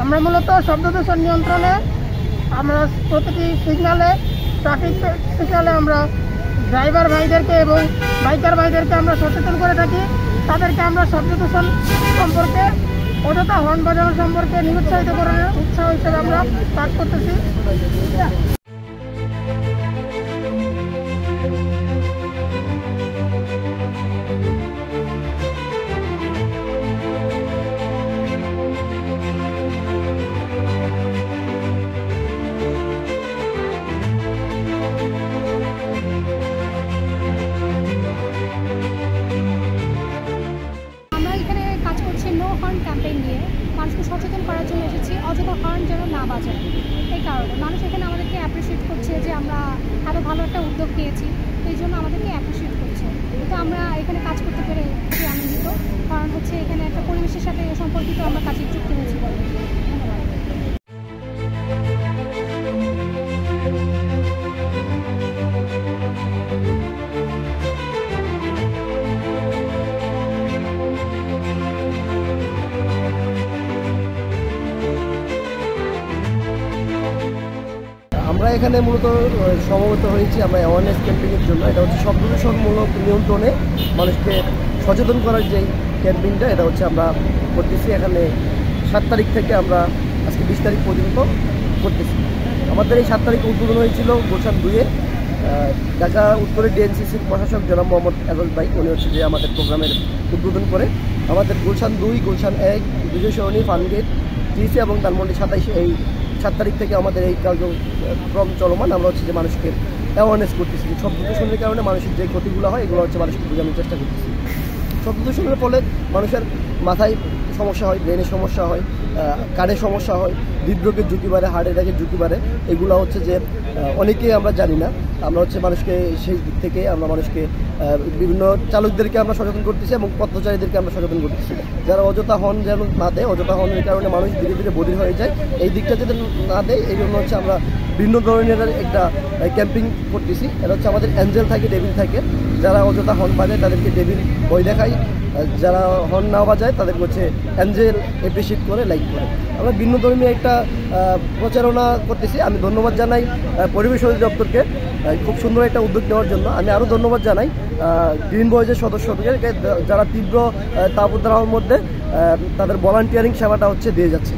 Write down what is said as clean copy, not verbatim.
আমরা মূলত শব্দ দূষণ নিয়ন্ত্রণে আমরা প্রতিটি সিগনালে, ট্রাফিক সিগনালে আমরা ড্রাইভার ভাইদেরকে এবং বাইকার ভাইদেরকে আমরা সচেতন করে থাকি। তাদেরকে আমরা শব্দ দূষণ সম্পর্কে, অযথা হর্ন বাজানো সম্পর্কে নিরুৎসাহিত করার উৎসাহ হিসেবে আমরা কাজ করতেছি। ক্যাম্পেইন নিয়ে মানুষকে সচেতন করার জন্য এসেছি, অযথা হর্ন যেন না বাজায়। এই কারণে মানুষ এখানে আমাদেরকে অ্যাপ্রিসিয়েট করছে যে আমরা এত ভালো একটা উদ্যোগ নিয়েছি, এই জন্য আমাদেরকে অ্যাপ্রিসিয়েট করছে। তো আমরা এখানে কাজ করতে পেরে খুবই আনন্দিত, কারণ হচ্ছে এখানে একটা পরিবেশের সাথে সম্পর্কিত আমরা কাজে যুক্ত হয়েছি। ধন্যবাদ। আমরা এখানে মূলত সমবেত হয়েছি আমরা অ্যাওয়ারনেস ক্যাম্পেইনের জন্য। এটা হচ্ছে শব্দ দূষণমূলক নিয়ন্ত্রণে মানুষকে সচেতন করার যে ক্যাম্পেইনটা, এটা হচ্ছে আমরা করতেছি। এখানে 7 তারিখ থেকে আমরা আজকে 20 তারিখ পর্যন্ত করতেছি। আমাদের এই 7 তারিখে উদ্বোধন হয়েছিল গুলশান 2-এ। ঢাকা উত্তরের ডিএনসিসির প্রশাসক জনাব মোহাম্মদ এজাজ ভাই, উনি হচ্ছে যে আমাদের প্রোগ্রামের উদ্বোধন করে। আমাদের গুলশান 2, গুলশান 1, বিজয় সরণি, ফার্মগেট, টিসি এবং ধানমন্ডি 27 এই 7 তারিখ থেকে আমাদের এই কার্যক্রম চলমান। আমরা হচ্ছে যে মানুষকে অ্যাওয়ারনেস করতেছি। শব্দ দূষণের কারণে মানুষের যে ক্ষতিগুলো হয় এগুলো হচ্ছে মানুষকে বোঝানোর চেষ্টা করতেছি। শব্দ দূষণের ফলে মানুষের মাথায় সমস্যা হয়, ব্রেনের সমস্যা হয়, কানের সমস্যা হয়, হৃদরোগের ঝুঁকি বাড়ে, হার্ট অ্যাটাকের ঝুঁকি বাড়ে। এগুলো হচ্ছে যে অনেকেই আমরা জানি না। আমরা হচ্ছে মানুষকে সেই দিক থেকে আমরা মানুষকে বিভিন্ন চালকদেরকে আমরা সচেতন করতেছি এবং পথচারীদেরকে আমরা সচেতন করতেছি, যারা অযথা হর্ন যেন না দেয়। অযথা হর্নের কারণে মানুষ ধীরে ধীরে বধির হয়ে যায়। এই দিকটা যদি না দেয়, এই জন্য হচ্ছে আমরা ভিন্ন ধরনের একটা ক্যাম্পিং করতেছি। এটা হচ্ছে আমাদের অ্যাঞ্জেল থাকে, ডেভিল থাকে। যারা অযথা হর্ন বাজায় তাদেরকে ডেভিল ভয় দেখায়, যারা হর্ন না বাজায় তাদেরকে হচ্ছে অ্যাঞ্জেল অ্যাপ্রিসিয়েট করে, লাইক করে। আমরা ভিন্ন ধর্মীয় একটা প্রচারণা করতেছি। আমি ধন্যবাদ জানাই পরিবেশ অধিদপ্তরকে খুব সুন্দর একটা উদ্যোগ নেওয়ার জন্য। আমি আরও ধন্যবাদ জানাই গ্রিন বয়েজের সদস্যদেরকে, যারা তীব্র তাপদ্রার মধ্যে তাদের ভলান্টিয়ারিং সেবাটা হচ্ছে দিয়ে যাচ্ছে।